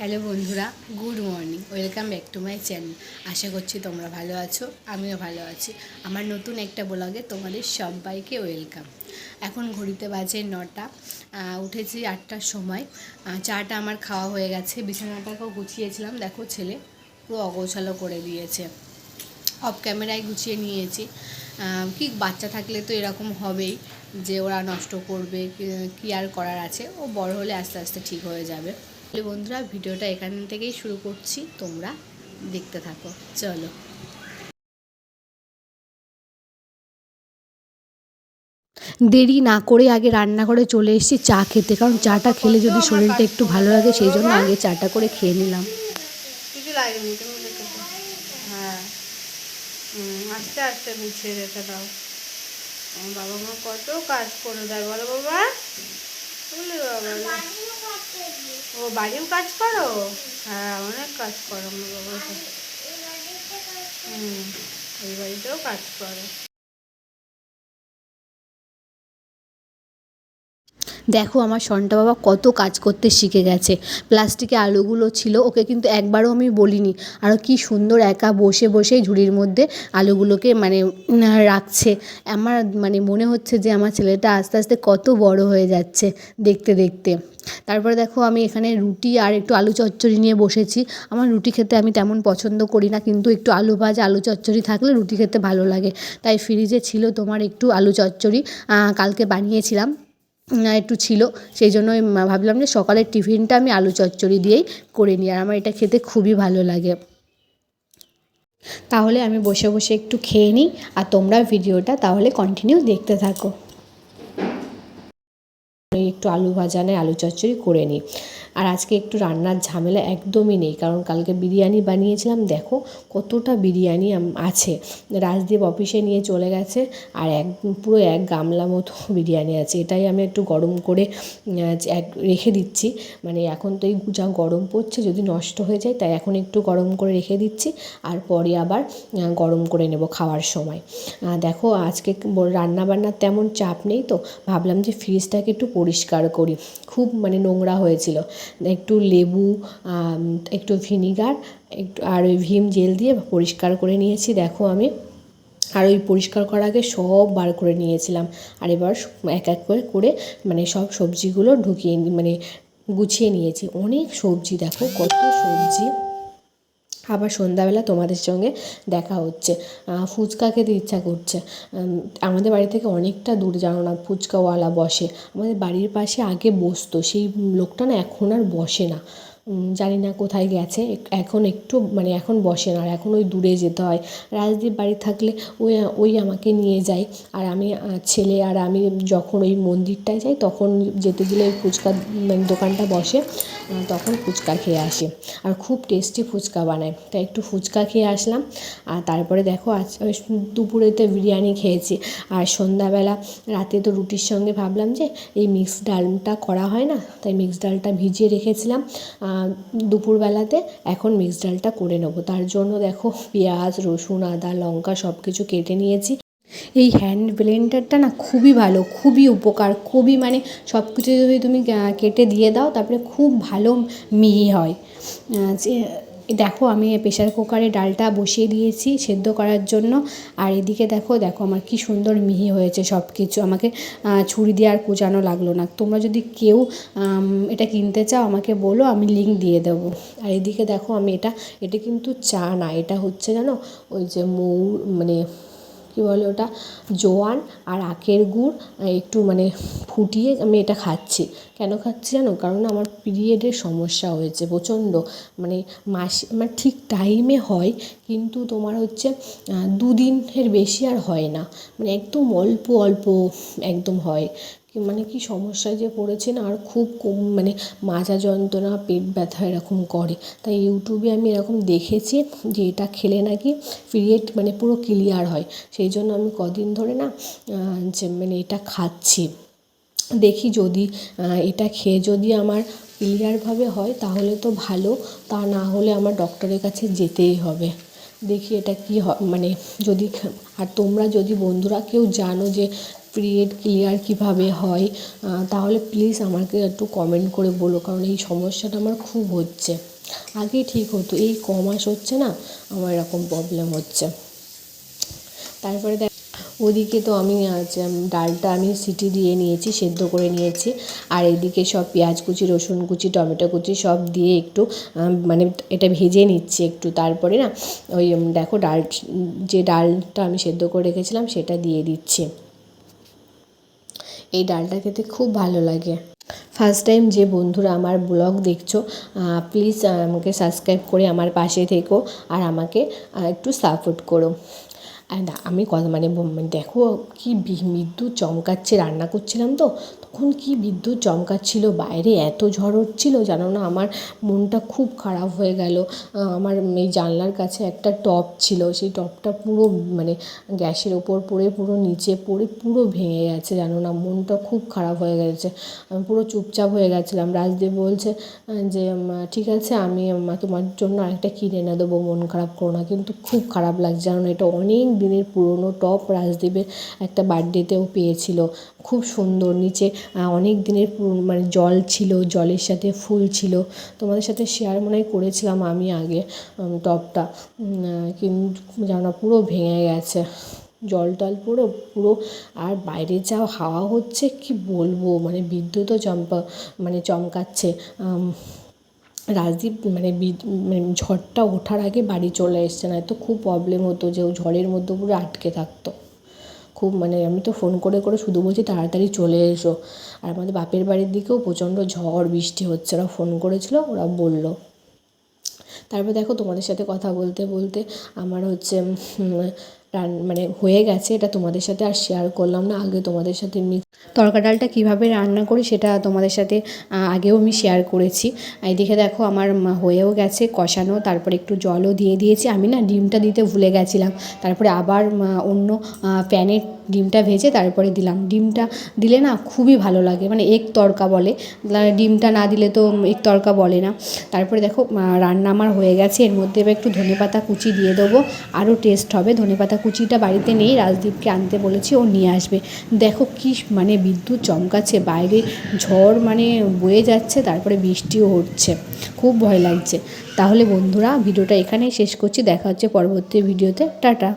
Hello বন্ধুরা, good morning. Welcome back to my channel. আশা করছি তোমরা ভালো আছো, আমিও ভালো আছি। আমার নতুন একটা ব্লগে তোমাদের সবাইকে ওয়েলকাম। এখন ঘড়িতে বাজে 9টা, উঠেছি 8টার সময়। চাটা আমার খাওয়া হয়ে গেছে, বিছানাটাকেও গুছিয়েছিলাম। দেখো ছেলে পুরো অগোছালো করে দিয়েছে, অফ ক্যামেরায় গুছিয়ে নিয়েছি। কি বাচ্চা থাকলে তো এরকম হবেই, যে ওরা নষ্ট করবে, কি আর করার আছে। ও বড় হলে আস্তে আস্তে ঠিক হয়ে যাবে। বন্ধুরা, ভিডিওটা এখান থেকেই শুরু করছি, তোমরা দেখতে থাকো। চলো। দেরি না করে আগে রান্নাঘরে চলে এসেছি চা খেতে, কারণ চাটা খেলে যদি শরীরটা একটু ভালো লাগে, সেই জন্য আগে চাটা করে খেয়ে নিলাম। কিছু লাগেনি, তুমি হ্যাঁ, আস্তে আস্তে গুছিয়ে রেখে দাও। বাবা মা কত কাজ করে দেয়, বলো বাবা। ও বাড়িও কাজ করো? হ্যাঁ, অনেক কাজ করো আমার বাবা। এই বাড়িতেও কাজ করে। দেখো আমার সন্টা বাবা কত কাজ করতে শিখে গেছে। প্লাস্টিকে আলুগুলো ছিল, ওকে কিন্তু একবারও আমি বলিনি। আর কি সুন্দর একা বসে বসেই ঝুড়ির মধ্যে আলুগুলোকে রাখছে। আমার মনে হচ্ছে যে আমার ছেলেটা আস্তে আস্তে কত বড় হয়ে যাচ্ছে দেখতে দেখতে। তারপরে দেখো আমি এখানে রুটি আর একটু আলু চচ্চড়ি নিয়ে বসেছি। আমার রুটি খেতে আমি তেমন পছন্দ করি না, কিন্তু একটু আলু ভাজা আলু চচ্চড়ি থাকলে রুটি খেতে ভালো লাগে। তাই ফ্রিজে ছিল তোমার একটু আলু চচ্চড়ি, কালকে বানিয়েছিলাম, একটু ছিল। সেই জন্যই ভাবলাম যে সকালের টিফিনটা আমি আলু চচ্চড়ি দিয়েই করে নিই। আর আমার এটা খেতে খুবই ভালো লাগে। তাহলে আমি বসে বসে একটু খেয়ে নিই, আর তোমরা ভিডিওটা তাহলে কন্টিনিউ দেখতে থাকো। একটু আলু ভাজা নয় আলু চচ্চড়ি করে নিই। আর আজকে একটু রান্নার ঝামেলা একদমই নেই, কারণ কালকে বিরিয়ানি বানিয়েছিলাম। দেখো কতটা বিরিয়ানি আছে। রাজদীপ অফিসে নিয়ে চলে গেছে, আর পুরো এক গামলা মতো বিরিয়ানি আছে। এটাই আমি একটু গরম করে রেখে দিচ্ছি। এখন তো এই যা গরম পড়ছে, যদি নষ্ট হয়ে যায়, তাই এখন একটু গরম করে রেখে দিচ্ছি। আর পরে আবার গরম করে নেব খাওয়ার সময়। দেখো আজকে রান্নাবান্নার তেমন চাপ নেই, তো ভাবলাম যে ফ্রিজটাকে একটু পরিষ্কার করি। খুব নোংরা হয়েছিল। একটু লেবু, একটু ভিনিগার, একটু আর ওই ভিম জেল দিয়ে পরিষ্কার করে নিয়েছি। দেখো আমি আর ওই পরিষ্কার করার আগে সব বার করে নিয়েছিলাম। আর এবার এক এক করে করে সব সবজিগুলো ঢুকিয়ে গুছিয়ে নিয়েছি। অনেক সবজি, দেখো কত সবজি। আবার সন্ধ্যাবেলা তোমাদের সঙ্গে দেখা হচ্ছে। ফুচকা খেতে ইচ্ছা করছে। আমাদের বাড়ি থেকে অনেকটা দূর, জানো না, ফুচকাওয়ালা বসে। আমাদের বাড়ির পাশে আগে বসতো, সেই লোকটা না এখন আর বসে না। জানি না কোথায় গেছে। এখন একটু এখন বসে না, আর এখন ওই দূরে যেতে হয়। রাজদীপ বাড়ি থাকলে ওই আমাকে নিয়ে যায়। আর আমি ছেলে আর আমি যখন ওই মন্দিরটায় যাই, তখন যেতে দিলে ওই ফুচকার দোকানটা বসে, তখন ফুচকা খেয়ে আসি। আর খুব টেস্টি ফুচকা বানায়, তাই একটু ফুচকা খেয়ে আসলাম। আর তারপরে দেখো আজ দুপুরেতে বিরিয়ানি খেয়েছি। আর সন্ধ্যাবেলা রাতে তো রুটির সঙ্গে ভাবলাম যে এই মিক্সড ডালটা করা হয় না, তাই মিক্সড ডালটা ভিজিয়ে রেখেছিলাম দুপুরবেলাতে। এখন মিক্সড ডালটা করে নেবো। তার জন্য দেখো পেঁয়াজ, রসুন, আদা, লঙ্কা সব কিছু কেটে নিয়েছি। এই হ্যান্ড ব্লেন্ডারটা না খুবই ভালো, খুবই উপকার, খুবই সব কিছু যদি তুমি কেটে দিয়ে দাও, তারপরে খুব ভালো মিহি হয়। যে দেখো আমি প্রেশার কুকারে ডালটা বসিয়ে দিয়েছি সেদ্ধ করার জন্য। আর এদিকে দেখো আমার কি সুন্দর মিহি হয়েছে সব কিছু। আমাকে ছুরি দিয়ে আর কুচানো লাগলো না। তোমরা যদি কেউ এটা কিনতে চাও আমাকে বলো, আমি লিঙ্ক দিয়ে দেবো। আর এদিকে দেখো আমি এটা কিন্তু চা না, এটা হচ্ছে জানো ওই যে কী বলে ওটা, জোয়ান আর আখের গুড় একটু ফুটিয়ে আমি এটা খাচ্ছি। কেন খাচ্ছি জানো? কারণ আমার পিরিয়ডের সমস্যা হয়েছে প্রচণ্ড। মাসে ঠিক টাইমে হয়, কিন্তু তোমার হচ্ছে 2 দিনের বেশি আর হয় না। একদম অল্প অল্প একদম হয়। কি সমস্যায় যে পড়েছি না, আর খুব মাজা যন্ত্রণা, পেট ব্যথা এরকম করে। তাই ইউটিউবে আমি এরকম দেখেছি যে এটা খেলে নাকি পিরিয়ড পুরো ক্লিয়ার হয়। সেই জন্য আমি কদিন ধরে না যে এটা খাচ্ছি। দেখি যদি এটা খেয়ে যদি আমার ক্লিয়ারভাবে হয় তাহলে তো ভালো, তা না হলে আমার ডক্টরের কাছে যেতেই হবে। দেখি এটা কী যদি। আর তোমরা যদি বন্ধুরা কেউ জানো যে পিরিয়ড ক্লিয়ার কীভাবে হয়, তাহলে প্লিজ আমাকে একটু কমেন্ট করে বলো, কারণ এই সমস্যাটা আমার খুব হচ্ছে। আগে ঠিক হতো, এই ক মাস হচ্ছে না আমার এরকম প্রবলেম হচ্ছে। তারপরে ওদিকে তো আমি ডালটা আমি সিটি দিয়ে নিয়েছি, সেদ্ধ করে নিয়েছি। আর এদিকে সব পেঁয়াজ কুচি, রসুন কুচি, টমেটো কুচি সব দিয়ে একটু মানে এটা ভেজে নিচ্ছি একটু। তারপরে না ওই দেখো যে ডালটা আমি সেদ্ধ করে রেখেছিলাম সেটা দিয়ে দিচ্ছি। এই ডালটা খেতে খুব ভালো লাগে। ফার্স্ট টাইম যে বন্ধুরা আমার ব্লগ দেখছো, প্লিজ আমাকে সাবস্ক্রাইব করে আমার পাশে থেকো আর আমাকে একটু সাপোর্ট করো। আর আমি মানে দেখো কি বিদ্যুৎ চমকাচ্ছে, রান্না করছিলাম তো তখন কি বিদ্যুৎ চমকাচ্ছিল, বাইরে এত ঝড় হচ্ছিল জানো না, আমার মনটা খুব খারাপ হয়ে গেল। আমার এই জানলার কাছে একটা টব ছিল, সেই টবটা পুরো মানে গ্যাসের ওপর পড়ে পুরো নিচে পড়ে পুরো ভেঙে গেছে জানো না, মনটা খুব খারাপ হয়ে গেছে। আমি পুরো চুপচাপ হয়ে গেছিলাম। রাজদীপ বলছে যে ঠিক আছে আমি তোমার জন্য আরেকটা কিনে এনে দেবো, মন খারাপ করো না। কিন্তু খুব খারাপ লাগছে জানো না, এটা অনেক দিনের পুরনো টব, রাজদীপের একটা বার্থডেতেও পেয়েছিল, খুব সুন্দর। নিচে অনেক দিনের মানে জল ছিল, জলের সাথে ফুল ছিল। তোমাদের সাথে শেয়ার মনে হয় করেছিলাম আমি আগে টবটা, কিন্তু জানো না পুরো ভেঙে গেছে, জল টল পুরো। আর বাইরে যা হাওয়া হচ্ছে কি বলবো, মানে বিদ্যুৎও চমকাচ্ছে। রাজদীপ মানে ঝড়টা ওঠার আগে বাড়ি চলে এসছে, নয়তো খুব প্রবলেম হতো যে ও ঝড়ের মধ্যে পুরো আটকে থাকতো। খুব মানে আমি তো ফোন করে করে শুধু বলছি তাড়াতাড়ি চলে এসো। আর আমাদের বাপের বাড়ির দিকেও প্রচণ্ড ঝড় বৃষ্টি হচ্ছে, ওরা ফোন করেছিল, ওরা বললো। তারপর দেখো তোমাদের সাথে কথা বলতে বলতে আমার হচ্ছে মানে হয়ে গেছে, এটা তোমাদের সাথে আর শেয়ার করলাম না। আগে তোমাদের সাথে তড়কা ডালটা কীভাবে রান্না করি সেটা তোমাদের সাথে আগেও আমি শেয়ার করেছি। এইদিকে দেখো আমার হয়েও গেছে কষানো, তারপরে একটু জলও দিয়ে দিয়েছি। আমি না ডিমটা দিতে ভুলে গেছিলাম, তারপরে আবার অন্য প্যানে ডিমটা ভেজে তারপরে দিলাম। ডিমটা দিলে না খুবই ভালো লাগে, মানে এগ তড়কা বলে, ডিমটা না দিলে তো এগ তড়কা বলে না। তারপরে দেখো রান্না আমার হয়ে গেছে, এর মধ্যে এবার একটু ধনেপাতা কুচি দিয়ে দেবো, আরও টেস্ট হবে। ধনেপাতা কুচিটা বাড়িতে নেই, রাজদীপকে আনতে বলেছি, ও নিয়ে আসবে। দেখো কি মানে বিদ্যুৎ চমকাচ্ছে, বাইরে ঝড় মানে বয়ে যাচ্ছে, তারপরে বৃষ্টিও হচ্ছে, খুব ভয় লাগছে। তাহলে বন্ধুরা ভিডিওটা এখানেই শেষ করছি, দেখা হচ্ছে পরবর্তী ভিডিওতে, টাটা।